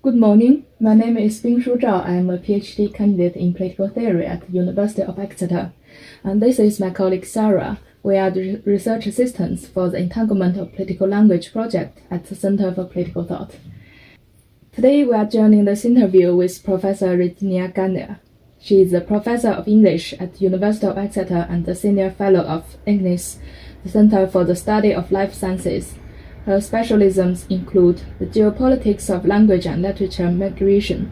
Good morning. My name is Bingshu Zhao. I am a PhD candidate in political theory at the University of Exeter. And this is my colleague Sarah. We are the research assistants for the Entanglement of Political Language project at the Center for Political Thought. Today we are joining this interview with Professor Regenia Gagnier. She is a professor of English at the University of Exeter and the senior fellow of IGNIS, the Center for the Study of Life Sciences. Her specialisms include the geopolitics of language and literature migration,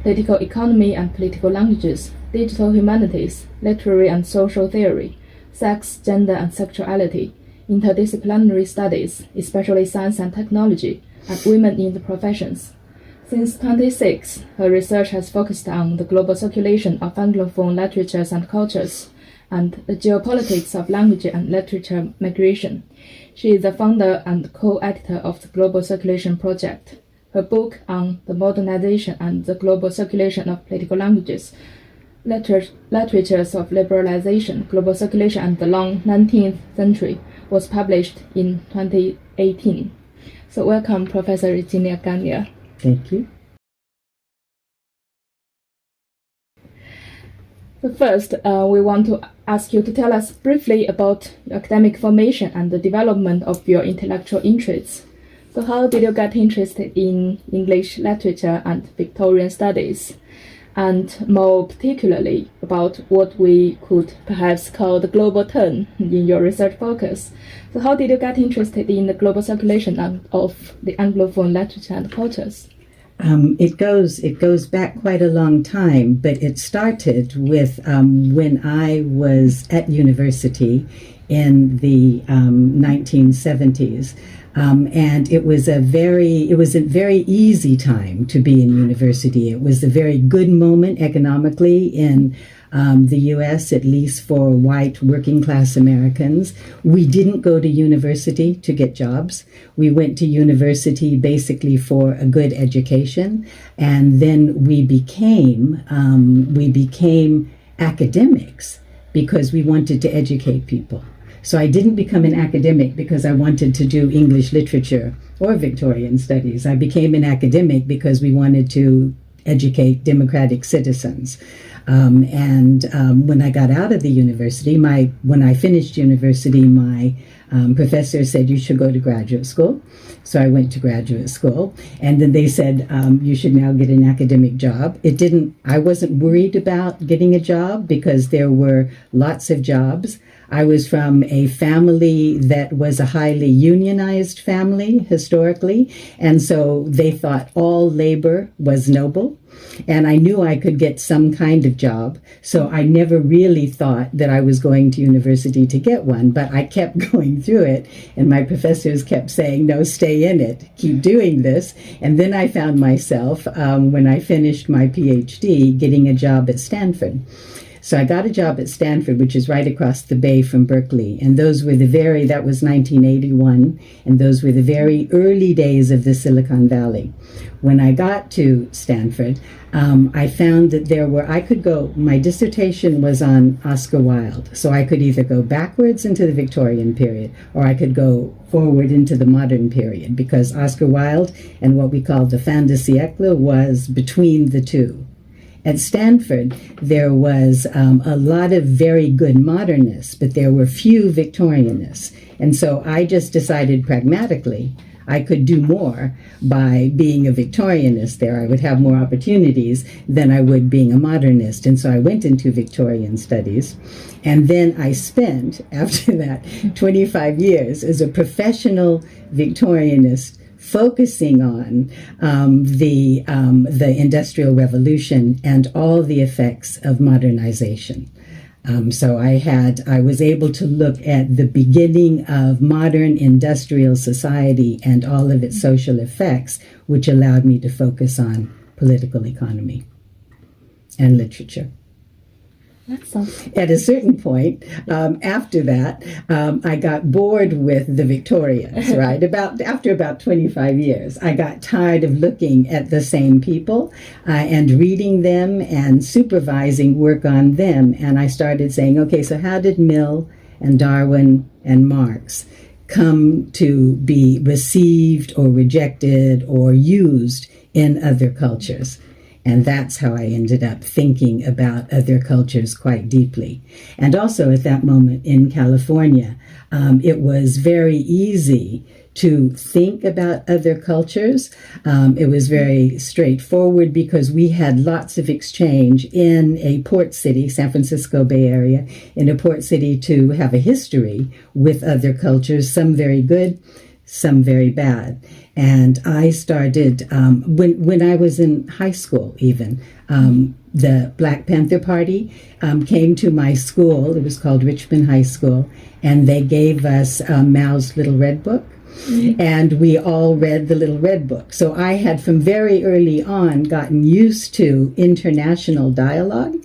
political economy and political languages, digital humanities, literary and social theory, sex, gender and sexuality, interdisciplinary studies, especially science and technology, and women in the professions. Since 2006, her research has focused on the global circulation of Anglophone literatures and cultures, and the geopolitics of language and literature migration. She is the founder and co-editor of the Global Circulation Project. Her book on the modernization and the global circulation of political languages, literatures of liberalization, global circulation, and the Long 19th Century was published in 2018. So welcome, Professor Regenia Gagnier. Thank you. So first, we want to ask you to tell us briefly about your academic formation and the development of your intellectual interests. So how did you get interested in English literature and Victorian studies? And more particularly about what we could perhaps call the global turn in your research focus. So how did you get interested in the global circulation of the Anglophone literature and cultures? It goes back quite a long time, but it started with when I was at university in the 1970s. And it was a very easy time to be in university. It was a very good moment economically in the U.S., at least for white working class Americans. We didn't go to university to get jobs. We went to university basically for a good education, and then we became academics because we wanted to educate people. So I didn't become an academic because I wanted to do English literature or Victorian studies. I became an academic because we wanted to educate democratic citizens. When I got out of the university, when I finished university, my professor said, you should go to graduate school. So I went to graduate school, and then they said, you should now get an academic job. I wasn't worried about getting a job because there were lots of jobs. I was from a family that was a highly unionized family historically, and so they thought all labor was noble, and I knew I could get some kind of job, so I never really thought that I was going to university to get one, but I kept going through it, and my professors kept saying, no, stay in it, keep doing this, and then I found myself, when I finished my PhD, getting a job at Stanford. So I got a job at Stanford, which is right across the bay from Berkeley. And that was 1981, and those were the very early days of the Silicon Valley. When I got to Stanford, I found that my dissertation was on Oscar Wilde. So I could either go backwards into the Victorian period, or I could go forward into the modern period, because Oscar Wilde and what we call the fin de siècle was between the two. At Stanford, there was a lot of very good modernists, but there were few Victorianists. And so I just decided pragmatically I could do more by being a Victorianist there. I would have more opportunities than I would being a modernist. And so I went into Victorian studies. And then I spent, after that, 25 years as a professional Victorianist, focusing on the Industrial Revolution and all the effects of modernization. So I was able to look at the beginning of modern industrial society and all of its social effects, which allowed me to focus on political economy and literature. At a certain point, after that, I got bored with the Victorians, right? After about 25 years, I got tired of looking at the same people and reading them and supervising work on them. And I started saying, okay, so how did Mill and Darwin and Marx come to be received or rejected or used in other cultures. And that's how I ended up thinking about other cultures quite deeply. And also at that moment in California, it was very easy to think about other cultures. It was very straightforward because we had lots of exchange in a port city, San Francisco Bay Area, in a port city to have a history with other cultures, some very good, some very bad. And I started, when I was in high school even, the Black Panther Party came to my school. It was called Richmond High School, and they gave us Mao's Little Red Book. And we all read the Little Red Book. So I had from very early on gotten used to international dialogue.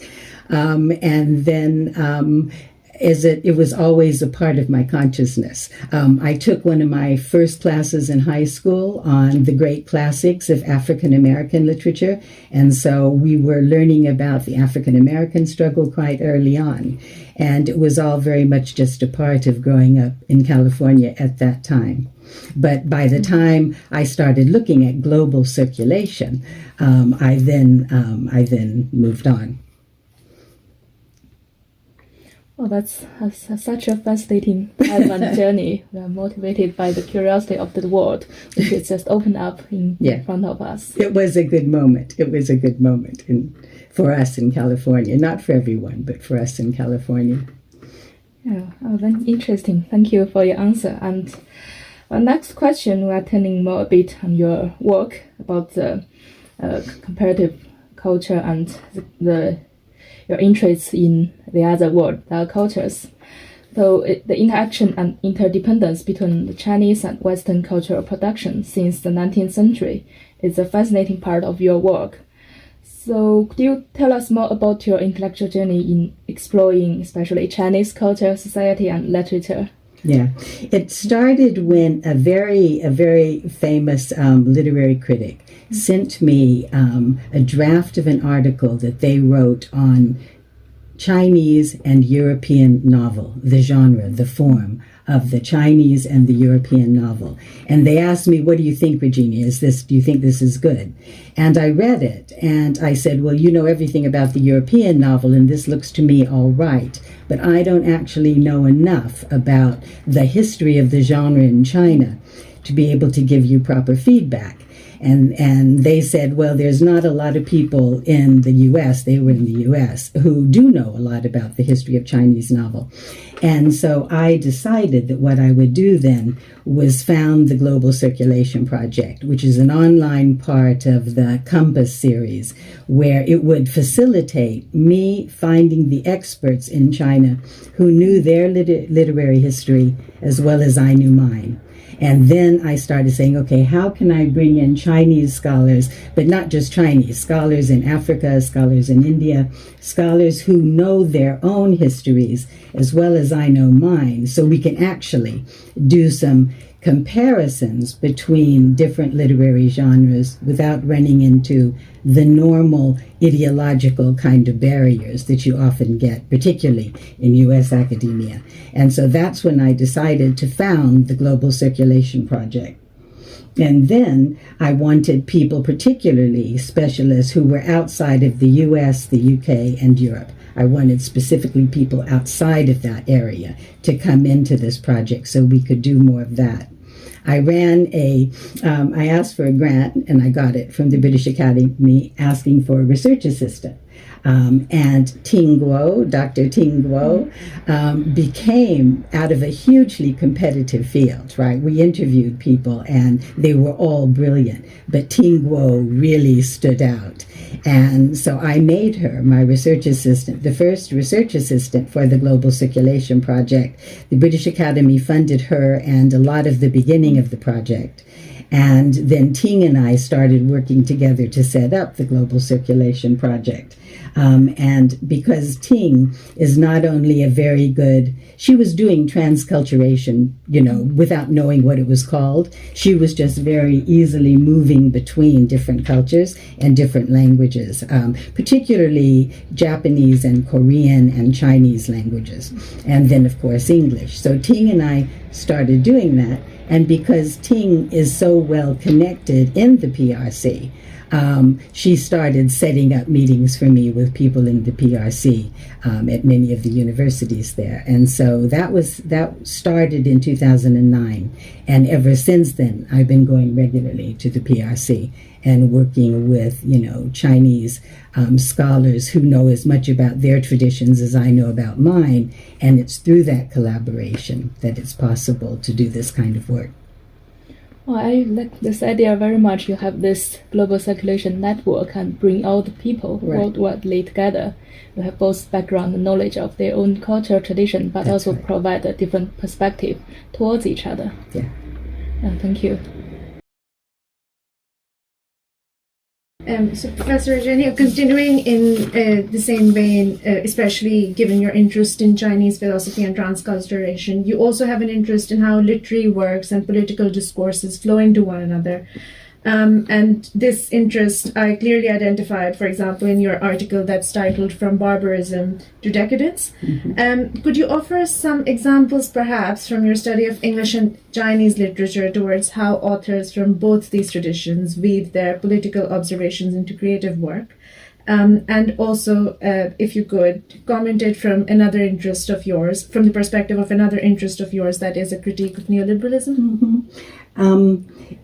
And then it was always a part of my consciousness. I took one of my first classes in high school on the great classics of African American literature. And so we were learning about the African American struggle quite early on. And it was all very much just a part of growing up in California at that time. But by the time I started looking at global circulation, I then moved on. Well, that's such a fascinating advent journey. We are motivated by the curiosity of the world, which is just opened up in front of us. It was a good moment. It was a good moment for us in California. Not for everyone, but for us in California. Yeah, that's interesting. Thank you for your answer. And our next question, we are turning more a bit on your work about the comparative culture and your interests in the other world, the cultures. So the interaction and interdependence between the Chinese and Western cultural production since the 19th century is a fascinating part of your work. So could you tell us more about your intellectual journey in exploring especially Chinese culture, society, and literature? Yeah, it started when a very famous literary critic sent me a draft of an article that they wrote on Chinese and European novel, the genre, the form of the Chinese and the European novel. And they asked me, what do you think, Regenia? Do you think this is good? And I read it, and I said, well, you know everything about the European novel, and this looks to me all right. But I don't actually know enough about the history of the genre in China to be able to give you proper feedback. And they said, well, there's not a lot of people in the U.S., they were in the U.S., who do know a lot about the history of Chinese novel. And so I decided that what I would do then was found the Global Circulation Project, which is an online part of the Compass series, where it would facilitate me finding the experts in China who knew their literary history as well as I knew mine. And then I started saying, okay, how can I bring in Chinese scholars, but not just Chinese, scholars in Africa, scholars in India, scholars who know their own histories as well as I know mine, so we can actually do some comparisons between different literary genres without running into the normal ideological kind of barriers that you often get, particularly in U.S. academia. And so that's when I decided to found the Global Circulation Project. And then I wanted people, particularly specialists who were outside of the U.S., the U.K., and Europe. I wanted specifically people outside of that area to come into this project so we could do more of that. I asked for a grant, and I got it from the British Academy, asking for a research assistant. And Ting Guo, Dr. Ting Guo, became out of a hugely competitive field, right? We interviewed people, and they were all brilliant, but Ting Guo really stood out. And so I made her my research assistant, the first research assistant for the Global Circulation Project. The British Academy funded her and a lot of the beginning of the project. And then Ting and I started working together to set up the Global Circulation Project. And because Ting is not only a very good, she was doing transculturation, without knowing what it was called. She was just very easily moving between different cultures and different languages, particularly Japanese and Korean and Chinese languages. And then, of course, English. So Ting and I started doing that. And because Ting is so well connected in the PRC, she started setting up meetings for me with people in the PRC at many of the universities there. And so that started in 2009. And ever since then, I've been going regularly to the PRC and working with, Chinese scholars who know as much about their traditions as I know about mine. And it's through that collaboration that it's possible to do this kind of work. Well, I like this idea very much. You have this global circulation network and bring all the people worldwide together. You have both background and knowledge of their own culture, tradition, but That's also right. provide a different perspective towards each other. Yeah. Thank you. So, Professor Regenia, continuing in the same vein, especially given your interest in Chinese philosophy and transculturation, you also have an interest in how literary works and political discourses flow into one another. And this interest I clearly identified, for example, in your article that's titled From Barbarism to Decadence. Mm-hmm. Could you offer us some examples, perhaps, from your study of English and Chinese literature towards how authors from both these traditions weave their political observations into creative work? And also, if you could, comment it from another interest of yours, from the perspective of another interest of yours, that is a critique of neoliberalism. Mm-hmm.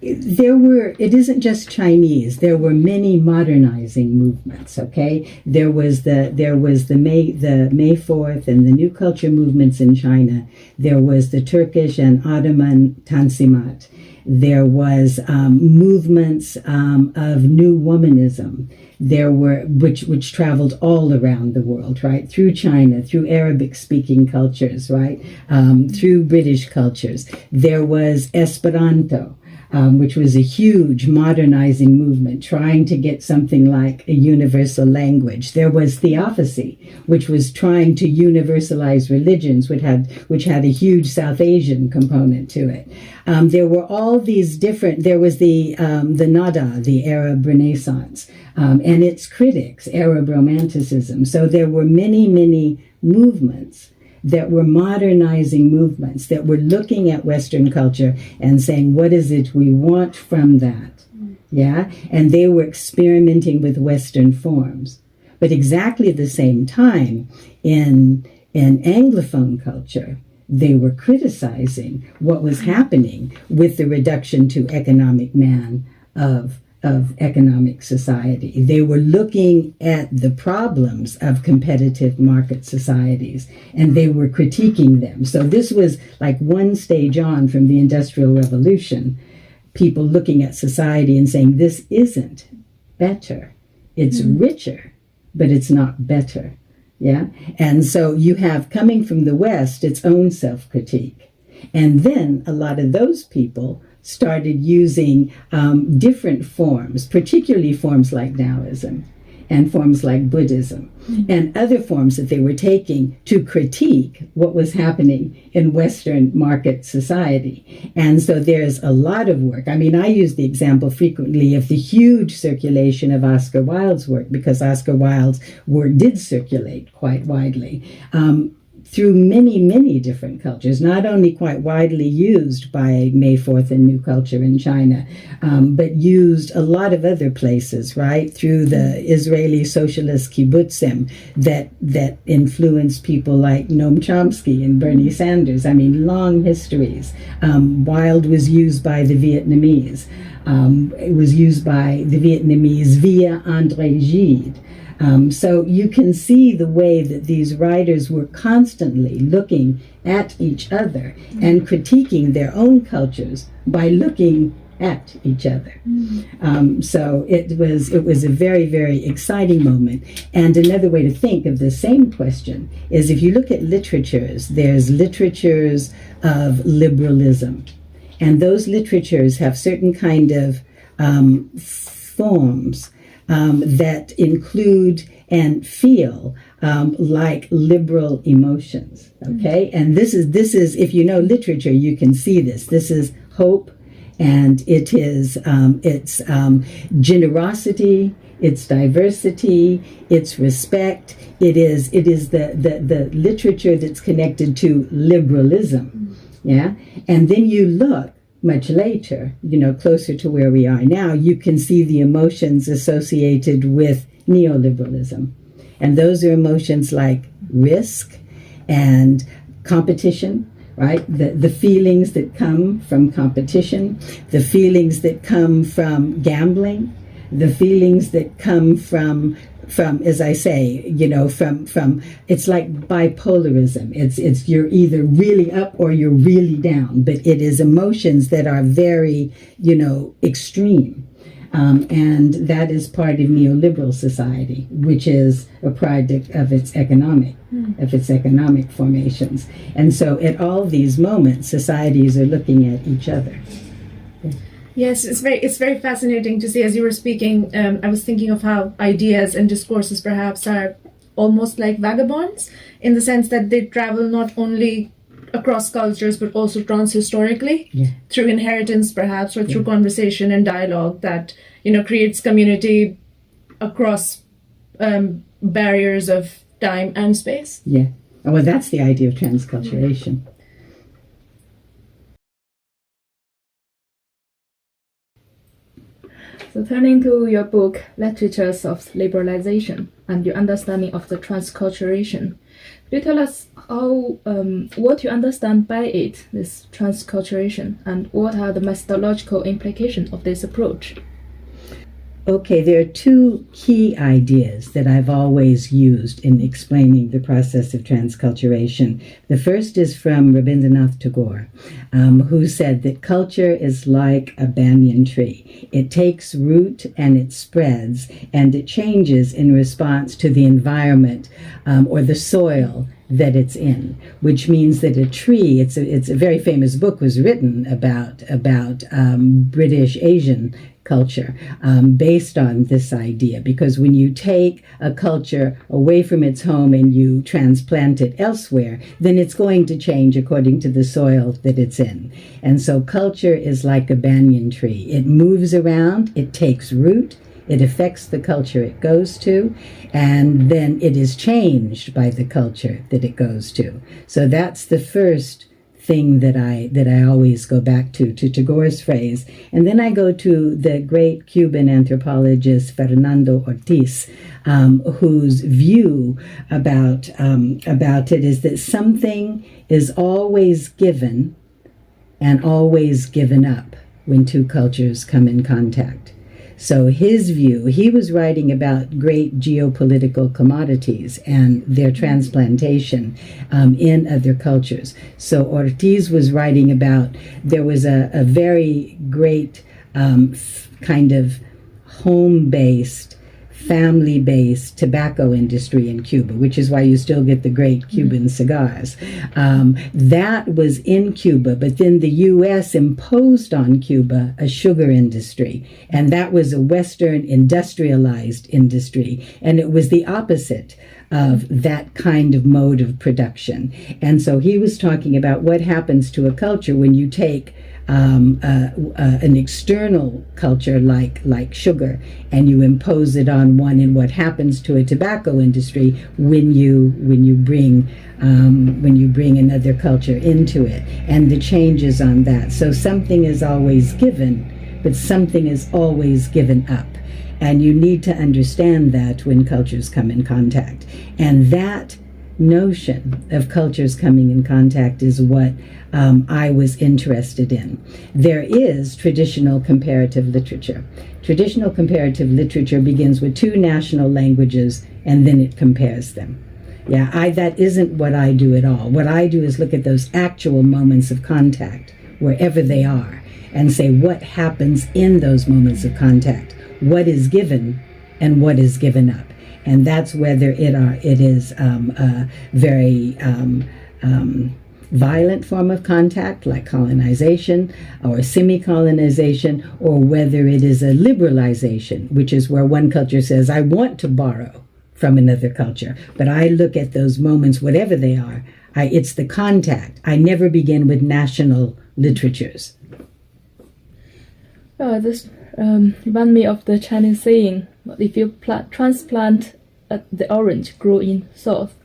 It isn't just Chinese. There were many modernizing movements. Okay, there was the May 4th and the New Culture movements in China. There was the Turkish and Ottoman Tanzimat. There was movements of New Womanism. There were which traveled all around the world, right? Through China, through Arabic-speaking cultures, right? Through British cultures. There was Esperanto, which was a huge modernizing movement, trying to get something like a universal language. There was Theosophy, which was trying to universalize religions, which had a huge South Asian component to it. There were all these different. There was the Nada, the Arab Renaissance, and its critics, Arab Romanticism. So there were many movements that were modernizing movements that were looking at Western culture and saying, what is it we want from that? Yeah. And they were experimenting with Western forms. But exactly the same time in Anglophone culture, they were criticizing what was happening with the reduction to economic man of economic society. They were looking at the problems of competitive market societies, and they were critiquing them. So this was like one stage on from the Industrial Revolution, people looking at society and saying, this isn't better. It's richer, but it's not better. Yeah? And so you have, coming from the West, its own self-critique. And then a lot of those people started using different forms, particularly forms like Taoism and forms like Buddhism and other forms that they were taking to critique what was happening in Western market society. And so there's a lot of work. I mean, I use the example frequently of the huge circulation of Oscar Wilde's work, because Oscar Wilde's work did circulate quite widely. Through many different cultures, not only quite widely used by May 4th and New Culture in China, but used a lot of other places, right? Through the Israeli socialist kibbutzim that influenced people like Noam Chomsky and Bernie Sanders. I mean, long histories. Wilde was used by the Vietnamese. It was used by the Vietnamese via André Gide. So you can see the way that these writers were constantly looking at each other and critiquing their own cultures by looking at each other. So it was a very exciting moment. And another way to think of the same question is, if you look at literatures, there's literatures of liberalism. And those literatures have certain kind of forms that include and feel like liberal emotions. Okay, and this is if you know literature, you can see this. This is hope, and it is it's generosity, it's diversity, it's respect. It is the literature that's connected to liberalism. Yeah, and then you look much later, closer to where we are now, you can see the emotions associated with neoliberalism. And those are emotions like risk and competition, right? The feelings that come from competition, the feelings that come from gambling, the feelings that come from as I say, from it's like bipolarism. It's you're either really up or you're really down, but it is emotions that are very, extreme. And that is part of neoliberal society, which is a product of its economic formations. And so at all these moments, societies are looking at each other. Yes, it's very fascinating to see. As you were speaking, I was thinking of how ideas and discourses perhaps are almost like vagabonds, in the sense that they travel not only across cultures but also transhistorically, through inheritance perhaps, or through conversation and dialogue that creates community across barriers of time and space. Yeah. Well, that's the idea of transculturation. So turning to your book, Literatures of Liberalization, and your understanding of the transculturation, could you tell us what you understand by it, this transculturation, and what are the methodological implications of this approach? Okay, there are two key ideas that I've always used in explaining the process of transculturation. The first is from Rabindranath Tagore, who said that culture is like a banyan tree. It takes root and it spreads, and it changes in response to the environment or the soil that it's in, which means that a tree, it's a very famous book was written about British Asian culture based on this idea, because when you take a culture away from its home and you transplant it elsewhere, then it's going to change according to the soil that it's in. And so culture is like a banyan tree. It moves around, it takes root, it affects the culture it goes to, and then it is changed by the culture that it goes to. So that's the first thing that I always go back to Tagore's phrase. And then I go to the great Cuban anthropologist Fernando Ortiz, whose view about it is that something is always given and always given up when two cultures come in contact. So his view, he was writing about great geopolitical commodities and their transplantation in other cultures. So Ortiz was writing about, there was a very great kind of home-based, family-based tobacco industry in Cuba, which is why you still get the great Cuban cigars. That was in Cuba, but then the U.S. imposed on Cuba a sugar industry, and that was a Western industrialized industry, and it was the opposite of that kind of mode of production. And so he was talking about what happens to a culture when you take an external culture like sugar and you impose it on one, and what happens to a tobacco industry when you bring another culture into it, and the changes on that. So something is always given, but something is always given up. And you need to understand that when cultures come in contact. And that notion of cultures coming in contact is what I was interested in. There is traditional comparative literature. Traditional comparative literature begins with two national languages and then it compares them. That isn't what I do at all. What I do is look at those actual moments of contact, wherever they are, and say what happens in those moments of contact, what is given and what is given up. And that's whether it is a very violent form of contact, like colonization or semi-colonization, or whether it is a liberalization, which is where one culture says, I want to borrow from another culture, but I look at those moments, whatever they are, it's the contact. I never begin with national literatures. This reminds me of the Chinese saying, if you transplant the orange grow in south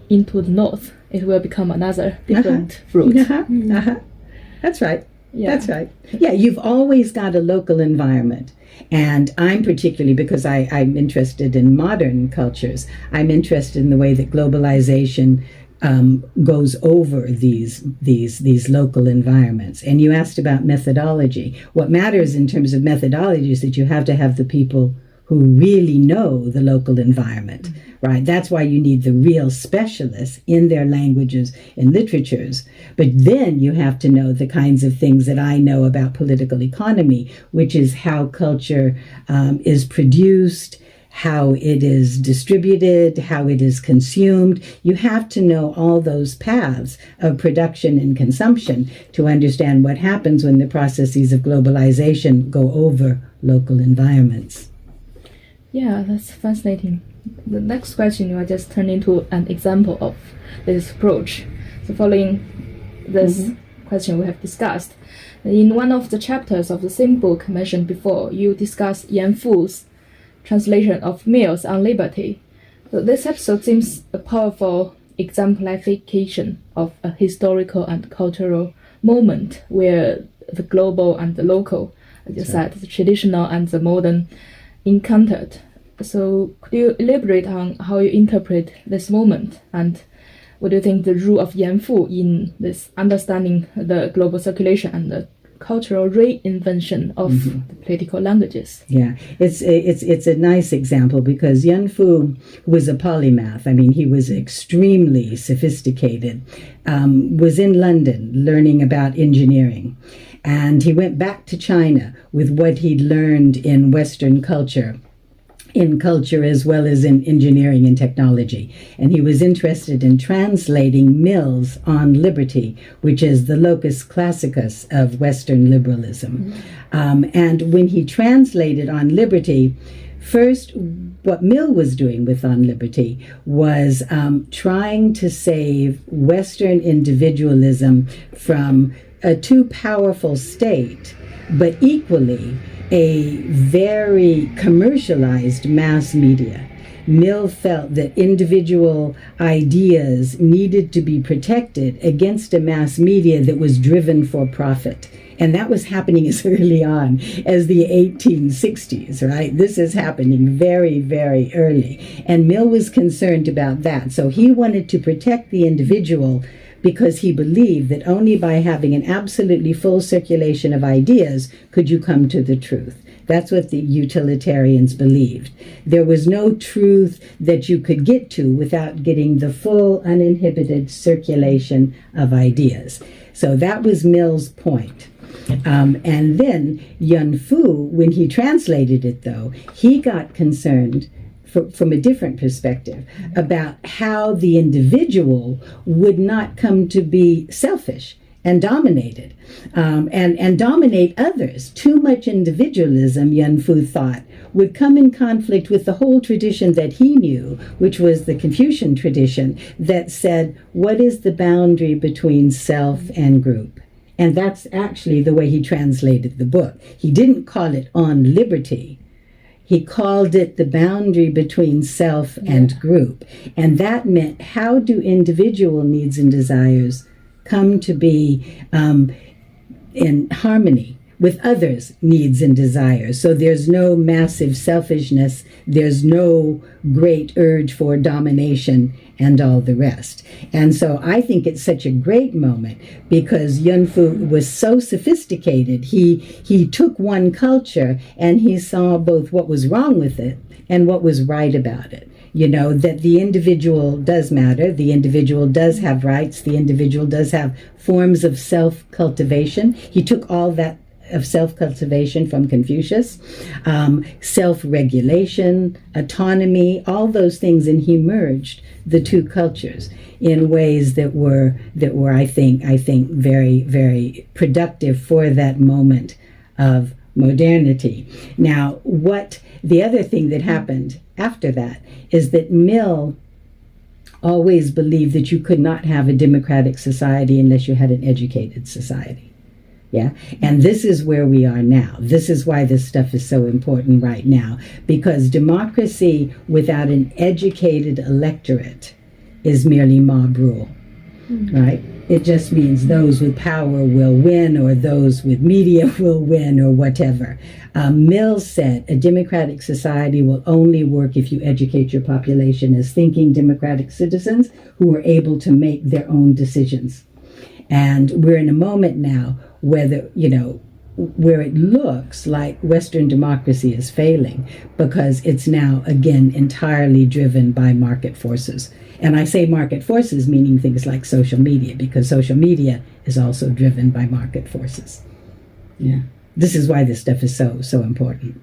into the north, it will become another different fruit. That's right. Yeah. That's right. Yeah, you've always got a local environment. And I'm particularly, because I'm interested in modern cultures, I'm interested in the way that globalization goes over these local environments. And you asked about methodology. What matters in terms of methodology is that you have to have the people who really know the local environment, right? That's why you need the real specialists in their languages and literatures. But then you have to know the kinds of things that I know about political economy, which is how culture is produced, how it is distributed, how it is consumed. You have to know all those paths of production and consumption to understand what happens when the processes of globalization go over local environments. Yeah, that's fascinating. The next question will just turn into an example of this approach. So following this question we have discussed, in one of the chapters of the same book mentioned before, you discuss Yan Fu's translation of Mill's on Liberty. So this episode seems a powerful exemplification of a historical and cultural moment where the global and the local, as you said, the traditional and the modern encountered. So could you elaborate on how you interpret this moment, and what do you think the role of Yan Fu in this understanding the global circulation and the cultural reinvention of the political languages? Yeah, it's a nice example because Yan Fu was a polymath. I mean, he was extremely sophisticated, was in London learning about engineering. And he went back to China with what he'd learned in Western culture, in culture as well as in engineering and technology. And he was interested in translating Mill's On Liberty, which is the locus classicus of Western liberalism. And when he translated On Liberty, first, what Mill was doing with On Liberty was trying to save Western individualism from a too powerful state, but equally a very commercialized mass media. Mill felt that individual ideas needed to be protected against a mass media that was driven for profit. And that was happening as early on as the 1860s, right? This is happening very, very early. And Mill was concerned about that. So he wanted to protect the individual because he believed that only by having an absolutely full circulation of ideas could you come to the truth. That's what the utilitarians believed. There was no truth that you could get to without getting the full, uninhibited circulation of ideas. So that was Mill's point. And then Yan Fu, when he translated it, though, he got concerned from a different perspective about how the individual would not come to be selfish and dominated, and dominate others. Too much individualism, Yan Fu thought, would come in conflict with the whole tradition that he knew, which was the Confucian tradition that said, what is the boundary between self and group? And that's actually the way he translated the book. He didn't call it On Liberty. He called it the boundary between self and group. And that meant, how do individual needs and desires come to be in harmony with others' needs and desires? So there's no massive selfishness, there's no great urge for domination and all the rest. And so I think it's such a great moment because Yan Fu was so sophisticated. He took one culture and he saw both what was wrong with it and what was right about it. You know, that the individual does matter, the individual does have rights, the individual does have forms of self-cultivation. He took all that of self-cultivation from Confucius, self-regulation, autonomy, all those things, and he merged the two cultures in ways that were I think very, very productive for that moment of modernity. Now, what the other thing that happened after that is that Mill always believed that you could not have a democratic society unless you had an educated society. Yeah. And this is where we are now. This is why this stuff is so important right now, because democracy without an educated electorate is merely mob rule. right? It just means those with power will win, or those with media will win, or whatever. Mill said a democratic society will only work if you educate your population as thinking democratic citizens who are able to make their own decisions. And we're in a moment now where where it looks like Western democracy is failing because it's now, again, entirely driven by market forces. And I say market forces, meaning things like social media, because social media is also driven by market forces. Yeah. This is why this stuff is so important.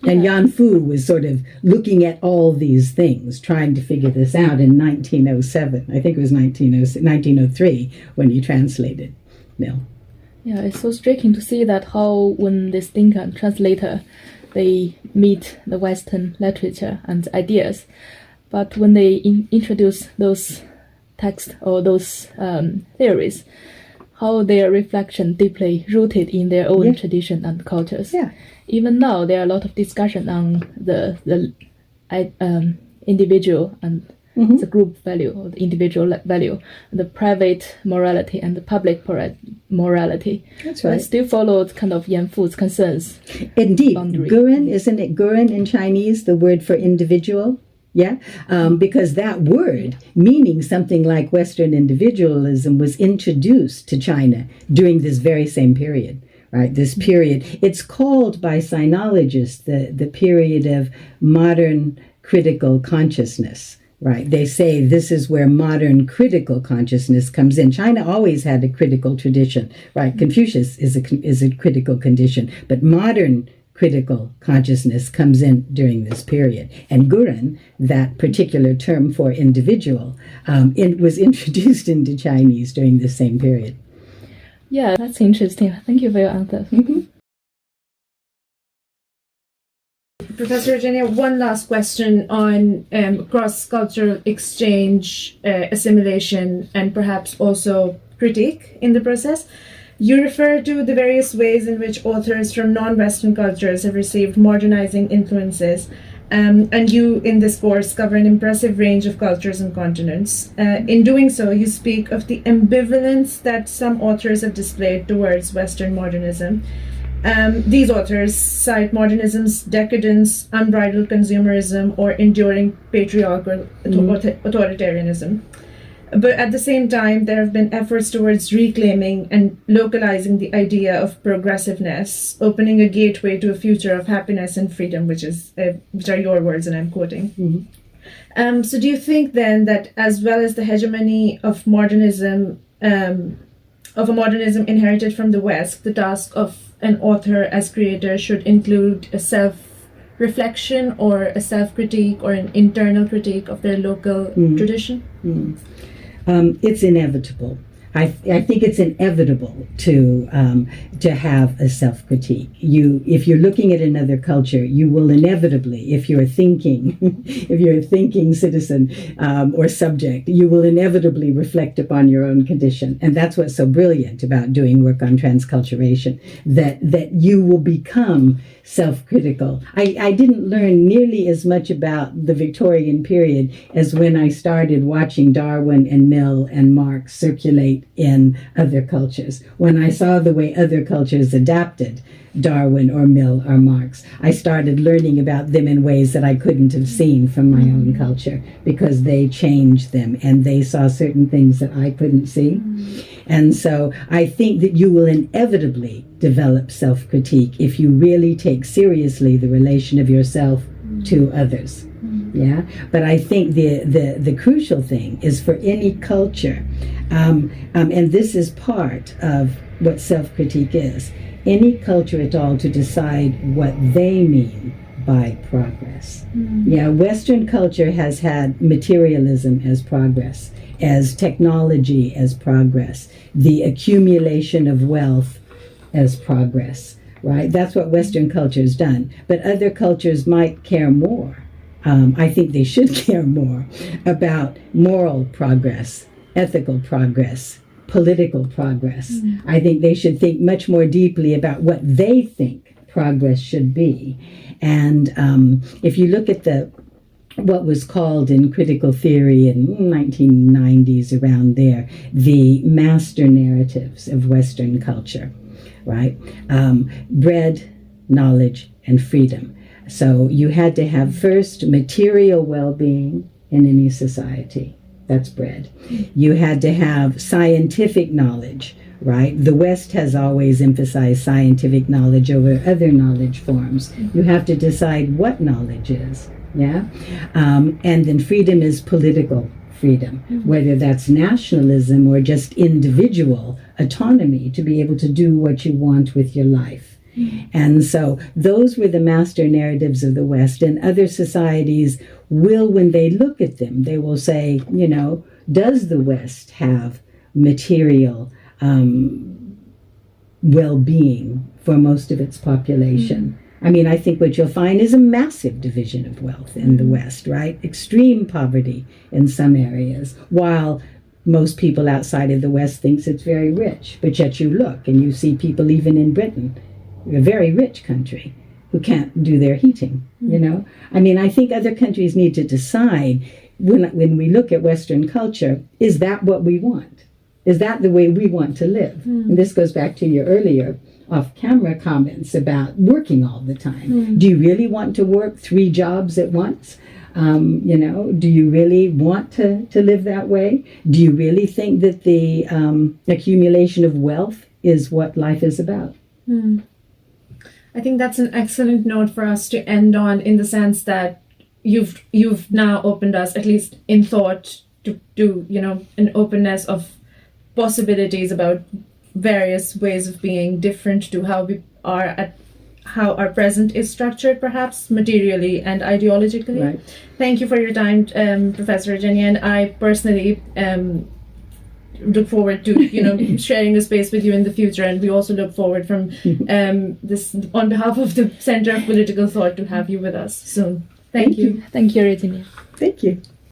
Yeah. And Yan Fu was sort of looking at all these things, trying to figure this out in 1907. I think it was 1903 when he translated Mill. Yeah, it's so striking to see that how when this thinker and translator, they meet the Western literature and ideas, but when they introduce those texts or those theories, how their reflection deeply rooted in their own tradition and cultures. Yeah. Even now, there are a lot of discussion on the individual and the group value, or the individual value, the private morality and the public morality. That's right. I still followed kind of Yan Fu's concerns. Indeed. Boundary. Guren, isn't it Guren in Chinese, the word for individual? Yeah, because that word, meaning something like Western individualism, was introduced to China during this very same period, right? This period, it's called by sinologists the period of modern critical consciousness, right? They say this is where modern critical consciousness comes in. China always had a critical tradition, right? Confucius is a critical condition, but modern critical consciousness comes in during this period. And Guren, that particular term for individual, was introduced into Chinese during the same period. Yeah, that's interesting. Thank you for your answer. Professor Regenia, one last question on cross-cultural exchange, assimilation, and perhaps also critique in the process. You refer to the various ways in which authors from non-Western cultures have received modernizing influences, and you, in this course, cover an impressive range of cultures and continents. In doing so, you speak of the ambivalence that some authors have displayed towards Western modernism. These authors cite modernism's decadence, unbridled consumerism, or enduring patriarchal authoritarianism. But at the same time, there have been efforts towards reclaiming and localizing the idea of progressiveness, opening a gateway to a future of happiness and freedom, which are your words, and I'm quoting. So do you think then that, as well as the hegemony of modernism, of a modernism inherited from the West, the task of an author as creator should include a self-reflection or a self-critique or an internal critique of their local tradition? It's inevitable. I think it's inevitable to have a self-critique. If you're looking at another culture, you will inevitably, if you're a thinking citizen or subject, you will inevitably reflect upon your own condition. And that's what's so brilliant about doing work on transculturation, that you will become self-critical. I didn't learn nearly as much about the Victorian period as when I started watching Darwin and Mill and Marx circulate in other cultures. When I saw the way other cultures adapted Darwin or Mill or Marx, I started learning about them in ways that I couldn't have seen from my own culture, because they changed them and they saw certain things that I couldn't see. And so I think that you will inevitably develop self-critique if you really take seriously the relation of yourself to others. Yeah, but I think the crucial thing is for any culture, and this is part of what self-critique is, any culture at all to decide what they mean by progress. Yeah, Western culture has had materialism as progress, as technology as progress, the accumulation of wealth as progress, right? That's what Western culture has done. But other cultures might care more. I think they should care more about moral progress, ethical progress, political progress. I think they should think much more deeply about what they think progress should be. And if you look at the what was called in critical theory in 1990s, around there, the master narratives of Western culture, right? Bread, knowledge, and freedom. So you had to have first material well-being in any society. That's bread. You had to have scientific knowledge, right? The West has always emphasized scientific knowledge over other knowledge forms. You have to decide what knowledge is, yeah? And then freedom is political freedom, whether that's nationalism or just individual autonomy to be able to do what you want with your life. And so those were the master narratives of the West, and other societies will, when they look at them, they will say, you know, does the West have material well-being for most of its population? I mean, I think what you'll find is a massive division of wealth in the West, right? Extreme poverty in some areas, while most people outside of the West thinks it's very rich. But yet you look and you see people even in Britain, a very rich country, who can't do their heating, you know? I mean, I think other countries need to decide, when we look at Western culture, is that what we want? Is that the way we want to live? And this goes back to your earlier off-camera comments about working all the time. Do you really want to work 3 jobs at once? You know, do you really want to live that way? Do you really think that the accumulation of wealth is what life is about? I think that's an excellent note for us to end on, in the sense that you've now opened us, at least in thought, to you know, an openness of possibilities about various ways of being different to how we are how our present is structured, perhaps materially and ideologically. Right. Thank you for your time, Professor Regenia, and I personally look forward to, you know, sharing the space with you in the future, and we also look forward from this, on behalf of the Center of Political Thought, to have you with us soon. Thank you. Thank you, Regenia. Thank you.